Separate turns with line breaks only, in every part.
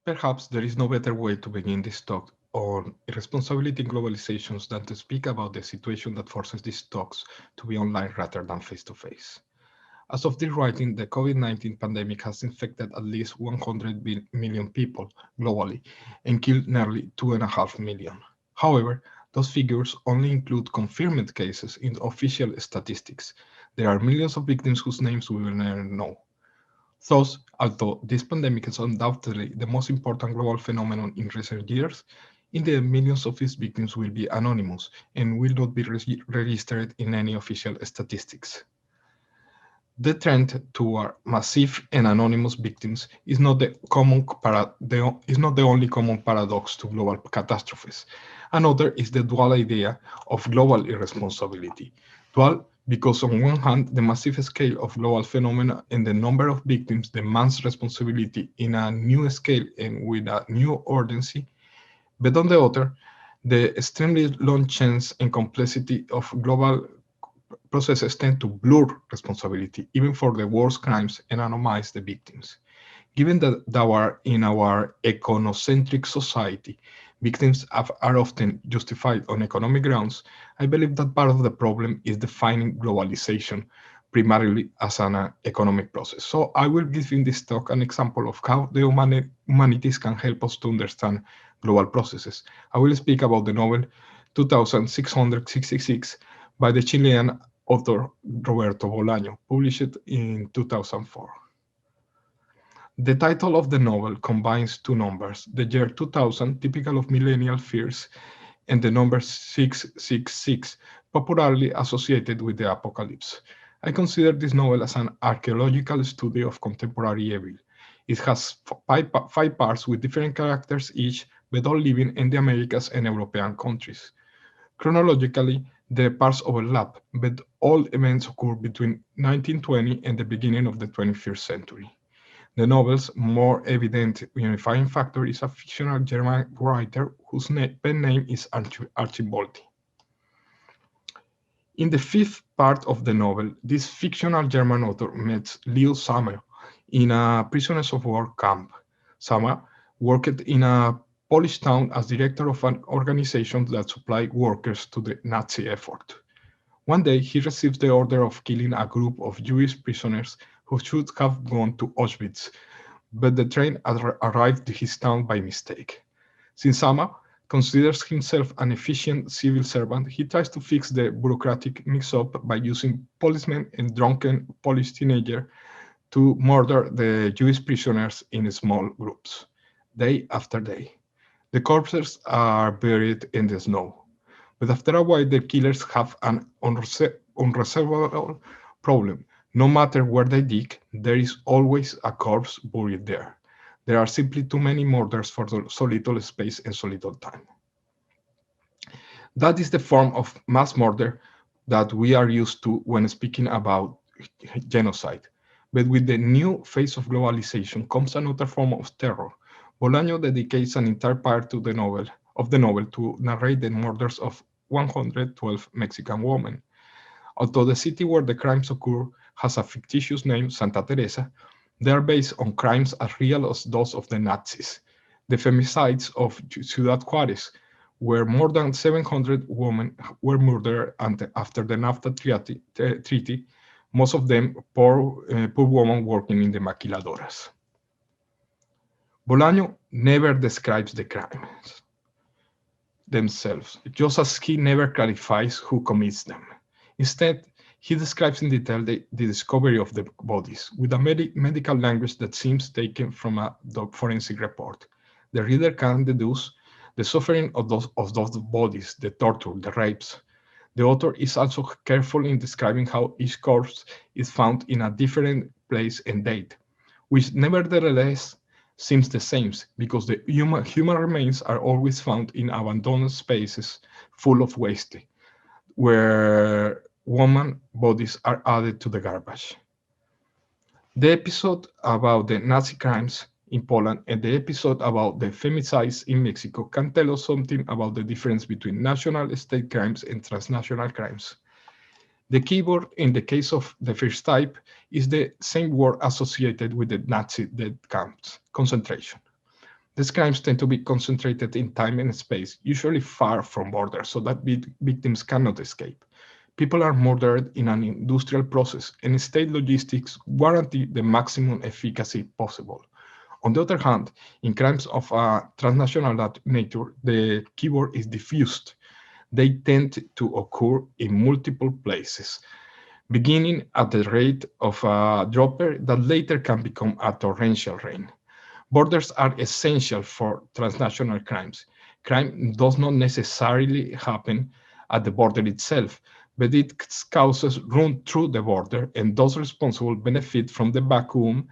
Perhaps there is no better way to begin this talk on irresponsibility in globalizations than to speak about the situation that forces these talks to be online rather than face to face. As of this writing, the COVID-19 pandemic has infected at least 100 million people globally and killed nearly 2.5 million. However, those figures only include confirmed cases in official statistics. There are millions of victims whose names we will never know. Thus, although this pandemic is undoubtedly the most important global phenomenon in recent years, in the millions of its victims will be anonymous and will not be registered in any official statistics. The trend toward massive and anonymous victims is not is not the only common paradox to global catastrophes. Another is the dual idea of global irresponsibility. Dual because on one hand, the massive scale of global phenomena and the number of victims demands responsibility in a new scale and with a new urgency, but on the other, the extremely long chance and complexity of global processes tend to blur responsibility, even for the worst crimes, and anonymize the victims. Given that in our econocentric society, victims are often justified on economic grounds, I believe that part of the problem is defining globalization primarily as an economic process. So I will give in this talk an example of how the humanities can help us to understand global processes. I will speak about the novel 2666 by the Chilean author Roberto Bolaño, published in 2004. The title of the novel combines two numbers, the year 2000, typical of millennial fears, and the number 666, popularly associated with the apocalypse. I consider this novel as an archaeological study of contemporary evil. It has five parts with different characters each, but all living in the Americas and European countries. Chronologically, the parts overlap, but all events occur between 1920 and the beginning of the 21st century. The novel's more evident unifying factor is a fictional German writer whose pen name is Archibaldi. In the fifth part of the novel, this fictional German author meets Leo Sommer in a prisoners of war camp. Sommer worked in a Polish town as director of an organization that supplied workers to the Nazi effort. One day, he receives the order of killing a group of Jewish prisoners who should have gone to Auschwitz, but the train arrived to his town by mistake. Since Sama considers himself an efficient civil servant, he tries to fix the bureaucratic mix-up by using policemen and drunken Polish teenagers to murder the Jewish prisoners in small groups, day after day. The corpses are buried in the snow, but after a while the killers have an unresolvable problem. No matter where they dig, there is always a corpse buried there. There are simply too many murders for so little space and so little time. That is the form of mass murder that we are used to when speaking about genocide. But with the new phase of globalization comes another form of terror. Bolaño dedicates an entire part to the novel to narrate the murders of 112 Mexican women. Although the city where the crimes occur has a fictitious name, Santa Teresa, they are based on crimes as real as those of the Nazis. The femicides of Ciudad Juarez, where more than 700 women were murdered after the NAFTA treaty, most of them poor women working in the maquiladoras. Bolaño never describes the crimes themselves, just as he never clarifies who commits them. Instead, he describes in detail the discovery of the bodies, with a medical language that seems taken from a forensic report. The reader can deduce the suffering of those bodies, the torture, the rapes. The author is also careful in describing how each corpse is found in a different place and date, which nevertheless seems the same, because the human remains are always found in abandoned spaces full of waste, where woman bodies are added to the garbage. The episode about the Nazi crimes in Poland and the episode about the femicides in Mexico can tell us something about the difference between national state crimes and transnational crimes. The keyword in the case of the first type is the same word associated with the Nazi death camps, concentration. These crimes tend to be concentrated in time and space, usually far from borders, so that victims cannot escape. People are murdered in an industrial process, and state logistics guarantee the maximum efficacy possible. On the other hand, in crimes of a transnational nature, the keyword is diffused. They tend to occur in multiple places, beginning at the rate of a dropper that later can become a torrential rain. Borders are essential for transnational crimes. Crime does not necessarily happen at the border itself, but its causes run through the border, and those responsible benefit from the vacuum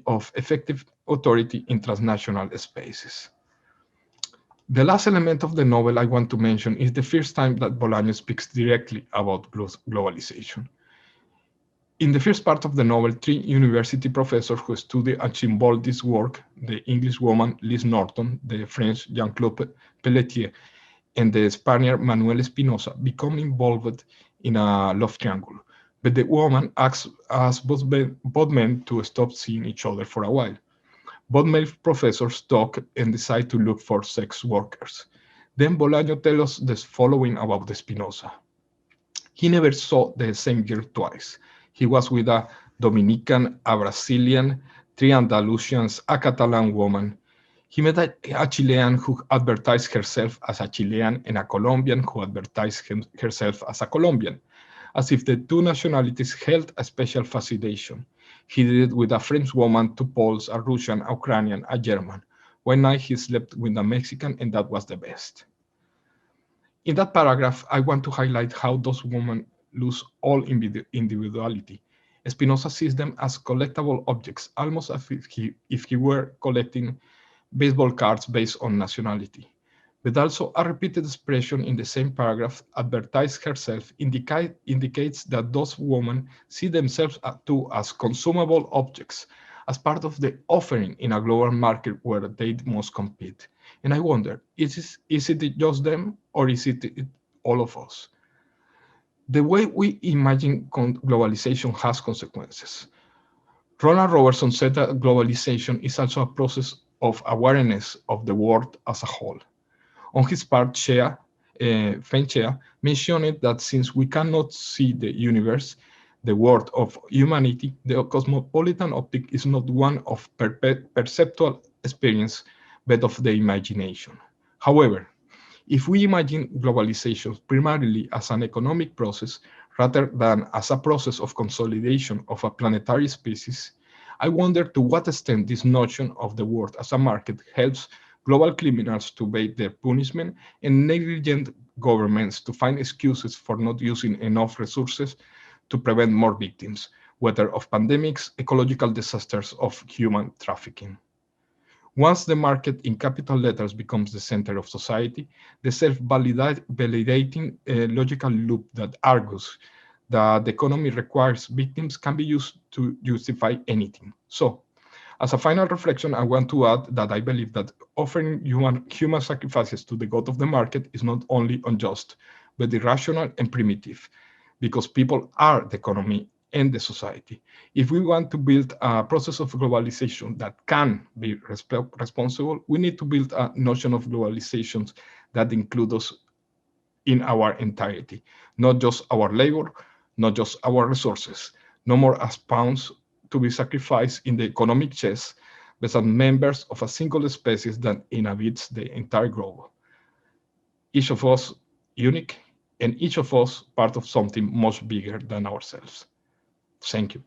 of effective authority in transnational spaces. The last element of the novel I want to mention is the first time that Bolaño speaks directly about globalization. In the first part of the novel, three university professors who study Archimboldi's work, the Englishwoman Liz Norton, the French Jean-Claude Pelletier, and the Spaniard Manuel Espinosa, become involved in a love triangle. But the woman asks both men to stop seeing each other for a while. Both male professors talk and decide to look for sex workers. Then Bolaño tells us the following about Espinosa. He never saw the same girl twice. He was with a Dominican, a Brazilian, three Andalusians, a Catalan woman. He met a Chilean who advertised herself as a Chilean and a Colombian who advertised herself as a Colombian, as if the two nationalities held a special fascination. He did it with a French woman, two Poles, a Russian, a Ukrainian, a German. One night he slept with a Mexican, and that was the best. In that paragraph, I want to highlight how those women lose all individuality. Spinoza sees them as collectible objects, almost as if he were collecting baseball cards based on nationality. But also a repeated expression in the same paragraph, advertised herself, indicates that those women see themselves too as consumable objects, as part of the offering in a global market where they must compete. And I wonder, is it just them, or is it all of us? The way we imagine globalization has consequences. Ronald Robertson said that globalization is also a process of awareness of the world as a whole. On his part, Feng Chia mentioned that since we cannot see the universe, the world of humanity, the cosmopolitan optic is not one of perceptual experience, but of the imagination. However, if we imagine globalization primarily as an economic process rather than as a process of consolidation of a planetary species, I wonder to what extent this notion of the world as a market helps global criminals to evade their punishment and negligent governments to find excuses for not using enough resources to prevent more victims, whether of pandemics, ecological disasters, or human trafficking. Once the market in capital letters becomes the center of society, the self-validating logical loop that argues that the economy requires victims can be used to justify anything. So, as a final reflection, I want to add that I believe that offering human sacrifices to the god of the market is not only unjust, but irrational and primitive, because people are the economy and the society. If we want to build a process of globalization that can be responsible, we need to build a notion of globalization that includes us in our entirety, not just our labor, not just our resources, no more as pawns to be sacrificed in the economic chess, but as members of a single species that inhabits the entire globe. Each of us unique, and each of us part of something much bigger than ourselves. Thank you.